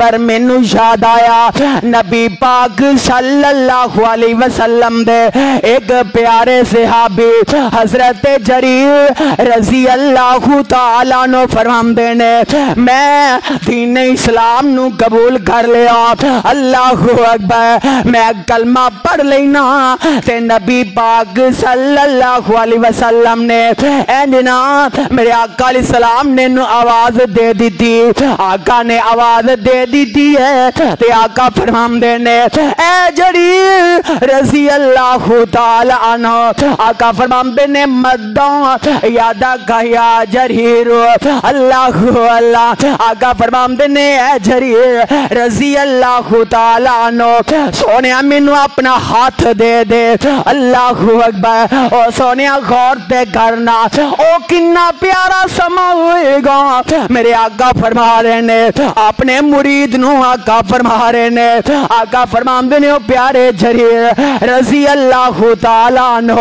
اکبر مینوں یاد آیا نبی پاک صلی اللہ علیہ وسلم دے ایک پیارے صحابی حضرت جریر رضی اللہ تعالیٰ عنہ فرماندے نے میں دین اسلام نو قبول کر لیا اللہ اکبر میں کلمہ پڑھ لینا تے نبی پاک صلی اللہ علیہ وسلم نے اینجنا میرے آقا علیہ السلام نے نو آواز دے دی تھی آقا نے آواز دے دی تھی ہے تے آقا فرماندے نے اے جریر رضی اللہ تعالی عنہ آقا فرماندے نے مدوں یادہ کہیا جریر اللہ اللہ آقا فرماندے نے اے جریر رضی اللہ تعالی عنہ سونیا مینوں اپنا ہاتھ دے دے اللہ اکبر او سونیا غور تے کرنا او کنا پیارا سما ہوئے گا میرے آقا فرما رہے نے اپنے مرید نو آقا فرما رہے نے آقا فرماندے نے او پیارے جریر رضی اللہ تعالی عنہ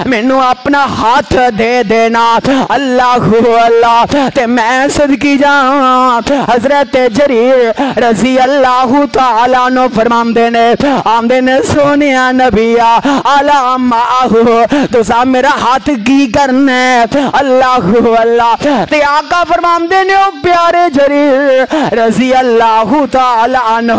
مینوں اپنا ہاتھ دے دینا اللہ اللہ تے میں صدقی جان حضرت جریر رضی اللہ تعالی عنہ فرماندے نے آمدے نے سونیا نبیا علام آہو تو سا میرا ہاتھ کی کرنے اللہ اللہ تے آقا فرماندے نے او پیارے جریر رضی اللہ تعالی عنہ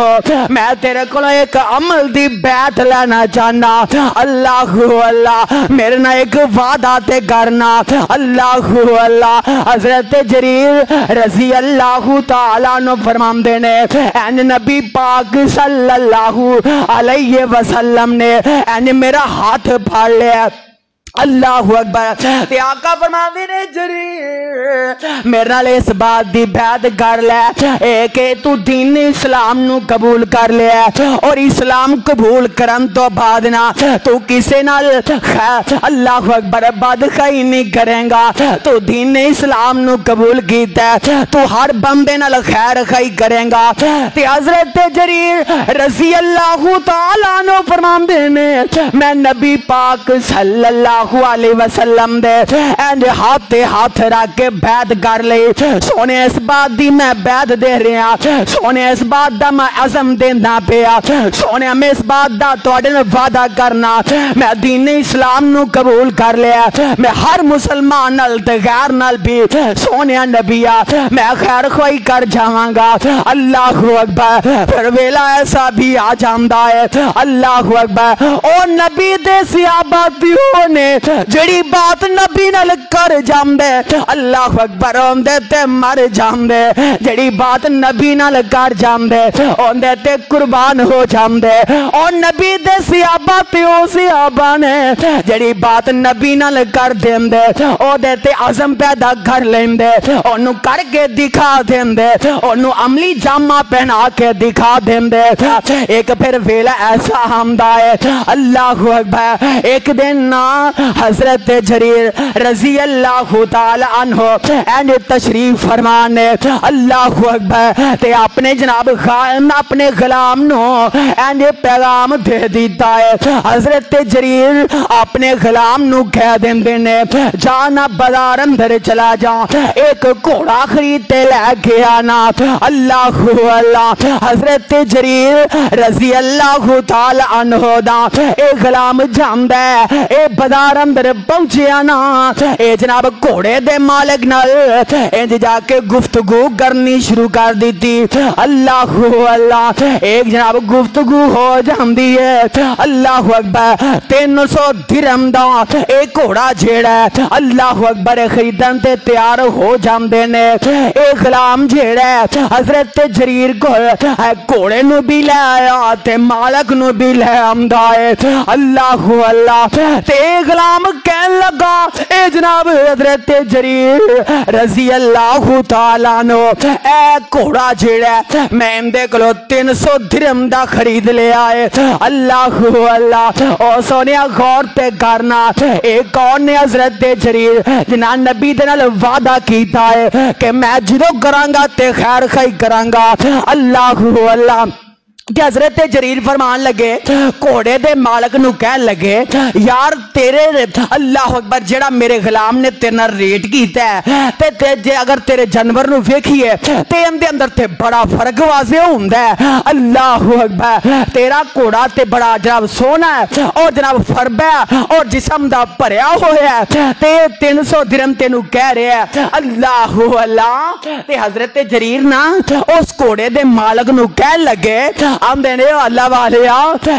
میں تیرے کو ایک عمل دی بیعت لینا چاہنا اللہ اللہ میرے نہ ایک وعدہ تے کرنا اللہ اللہ حضرت جریر رضی اللہ تعالی عنہ فرماندے نے این نبی پاک صلی اللہ علیہ وسلم نے این میرا ہاتھ پھاڑ لیا اللہ اکبر تے آقا فرماندے نے جریر میرے نال اس بات دی بیعت کر لے اے کہ تو دین اسلام نو قبول کر لے اور اسلام قبول کرن تو بعد نہ تو کسے نال اللہ اکبر بد خائی نہیں کرے گا تو دین اسلام نو قبول کیتا ہے تو ہر بندے نال خیر خائی کرے گا تے حضرت جریر رضی اللہ تعالی عنہ فرماندے نے میں نبی پاک صلی اللہ علیہ وسلم دے اینڈ ہاتھ رکھ کے بیعت کر لئی سونے اس بات دی میں بیعت دے رہا سونے اس بات دا میں عزم دینا پیا سونے میں اس بات دا توڑے میں وعدہ کرنا میں دین اسلام نو قبول کر لیا میں ہر مسلمان نال تے غیر نال بھی سونے نبیا میں خیر خواہی کر جاواں گا اللہ اکبر پھر ویلا ایسا بھی آ جاندا ہے اللہ اکبر او نبی دے صحابیوں نے جڑی بات نبی نال کر جاندے اللہ اکبر اوندے تے مر جاندے جڑی بات نبی نال کر جاندے اوندے تے قربان ہو جاندے او نبی دے صحابہ تے او صحابہ نے جڑی بات نبی نال کر دیندے او دے تے عزم پیدا کر لیندے اونوں کر کے دکھا دیندے اونوں عملی جامہ پہنا کے دکھا دیندے ایک پھر ویلا ایسا آمدا ہے اللہ اکبر ایک دن نا حضرت جریر رضی اللہ تعالی عنہ اینڈ تشریف فرمانے اللہ اکبر تے اپنے جناب اپنے غلام نو اینڈ پیغام دے دیتا ہے حضرت جریر اپنے غلام نو کہہ دیندے نے جانا بازار اندر چلا جا ایک گھوڑا خریدتے لے کے آنا اللہ اللہ حضرت جریر رضی اللہ تعالی عنہ دا اے غلام جاندہ ہے اے بازار اندر پہنچے آنا اے جناب گھوڑے دے مالک نال انج جا کے گفتگو کرنی شروع کر دیتی اللہ اللہ ایک جناب گفتگو ہو جاندی ہے اللہ اکبر 300 درہم دا اے گھوڑا جیڑا ہے اللہ اکبر خریدن تے تیار ہو جاندے نے اے غلام جیڑا ہے حضرت جریر کو گھوڑے نو بھی لے آیا تے مالک نو بھی لے آمدا ہے اللہ اللہ تے غلام کہن لگا اے جناب حضرت جریر رضی اللہ تعالی عنہ اے گھوڑا جیڑا ہے میں اندے کلو 300 درہم دا خرید لے آئے اللہ اللہ او سونیا غور تے کرنا اے کون نے حضرت جریر جنہاں نبی دے نال وعدہ کیتا ہے کہ میں جدو کرانگا تے خیر خائی کرانگا اللہ اللہ کہ حضرت جریر فرمان لگے گھوڑے دے مالک نو کہن لگے یار تیرے اللہ اکبر جڑا میرے غلام نے تیرے نال ریٹ کیتا ہے تے جے اگر تیرے جانور نو ویکھیے تے ان دے اندر تے بڑا فرق واضح ہوندا ہے اللہ اکبر تیرا گھوڑا تے بڑا جناب سونا ہے اور جناب فربا ہے اور جسم دا بھریا ہویا ہے تے 300 درہم تینو کہہ رہا ہے اللہ اللہ تے حضرت جریر نا اس گھوڑے دے مالک نو کہن لگے آمدے نے اللہ والے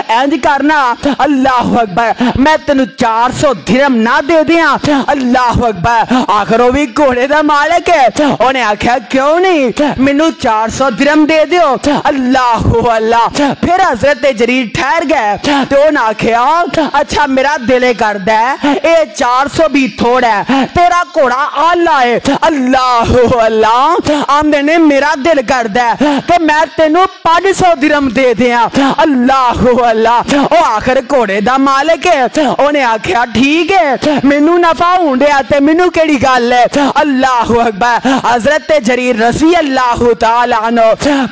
اینج کرنا اللہ اکبر میں تینو 400 درہم نہ دے دیاں اللہ اکبر آخر وہ بھی گھوڑے دا مالک ہے انہیں آکھیا کیوں نہیں مینوں 400 درہم دے دیو اللہ اللہ پھر حضرت جریر ٹھہر گئے تو انہیں آکھیا اچھا میرا دل کردا ہے اے 400 بھی تھوڑا ہے تیرا گھوڑا آلہ ہے اللہ اللہ آمدے نے میرا دل کردا ہے کہ میں تینو 500 درہم دے دیا اللہ اللہ او آخر گھوڑے دا مالک ہے انہیں آکھیا ٹھیک ہے مینوں نفع ہونڈیا تے مینوں کیڑی گل ہے اللہ اکبر حضرت جریر رضی اللہ تعالی عنہ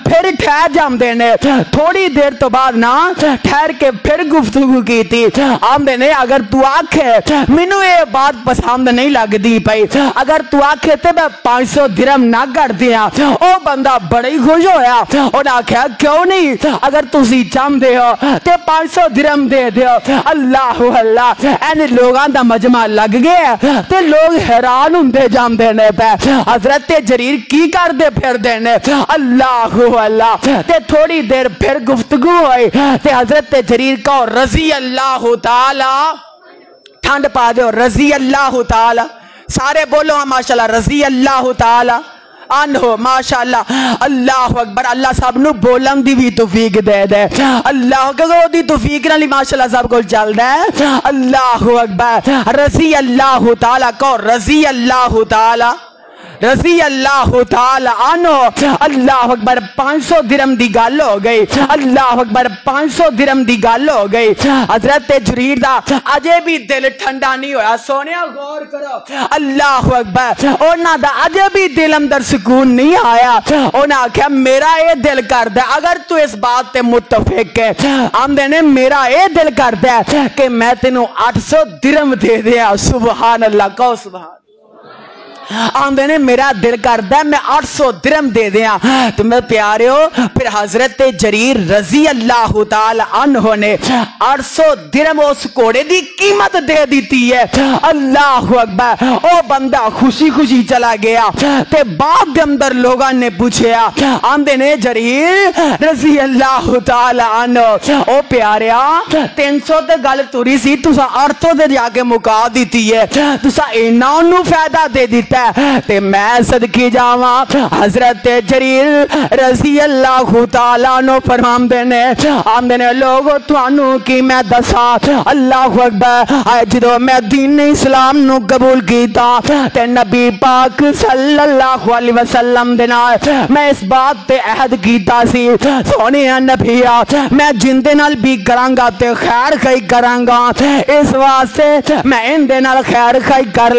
پھر ٹھہر جاندے نے تھوڑی دیر تو بعد نا ٹھہر کے پھر گفتگو کی تھی آمدے نے اگر تو آکھے مینوں یہ بات پسند نہیں لگ دی پئی اگر تو آکھے تے میں 500 درہم نہ کر دیا او بندہ بڑی خوش ہویا انہیں آکھیا کیوں نہیں اگر تسی چاہندے ہو تے 500 درہم دے دیو اللہ اللہ این لوگاں دا مجمع لگ گیا تے لوگ حیران ہوندے جاندے نے پے حضرت جریر کی کر دے پھر دینے اللہ اللہ تے تھوڑی دیر پھر گفتگو ہوئی تے حضرت جریر کو رضی اللہ تعالی ٹھنڈ پا دے رضی اللہ تعالی سارے بولو ماشاءاللہ رضی اللہ تعالی عنہ ماشاءاللہ اللہ اکبر اللہ سب نو بولن دی بھی توفیق دے دے اللہ اکبر دی توفیق نالی ماشاءاللہ سب کو چل دے اللہ اکبر رضی اللہ تعالی کو رضی اللہ تعالی رضی اللہ تعالی عنہ اللہ اکبر 500 درہم دی گل ہو گئی اللہ اکبر 500 درہم دی گل ہو گئی حضرت جریر دا اجے بھی دل ٹھنڈا نہیں ہویا سونیا غور کرو اللہ اکبر اونا دا اجے بھی دل اندر سکون نہیں آیا اونا آکھیا میرا اے دل کردا اگر تو اس بات تے متفق ہے آمدے نے میرا اے دل کردا کہ میں تینوں 800 درہم دے دیا سبحان اللہ کہو سبحان آمدے نے میرا دل کردا ہے میں 800 درہم دے دیا تمہیں پیارے ہو پھر حضرت جریر رضی اللہ تعالی عنہ نے 800 درہم اس گھوڑے دی قیمت دے دیتی ہے اللہ اکبر او بندہ خوشی خوشی چلا گیا تے بعد کے اندر لوگاں نے پوچھیا آمدے نے جریر رضی اللہ تعالی عنہ او پیاریا 300 تے گل توری سی تسا 800 دے جا کے مکا دیتی ہے تسا اینا انہوں فائدہ دے دیتا تے میں صدقی جاواں حضرت جریر رضی اللہ تعالیٰ عنہ فرماندے نے آمدے نے لوگو توانو کی میں دسا اللہ اکبر آئے جدو میں دین اسلام نو قبول کیتا تے نبی پاک صلی اللہ علیہ وسلم دینا میں اس بات تے عہد کیتا سی سونی نبیا میں جن دے نال بھی کرانگا تے خیر خی کرانگا اس واسطے میں ان دے نال خیر خی کر لے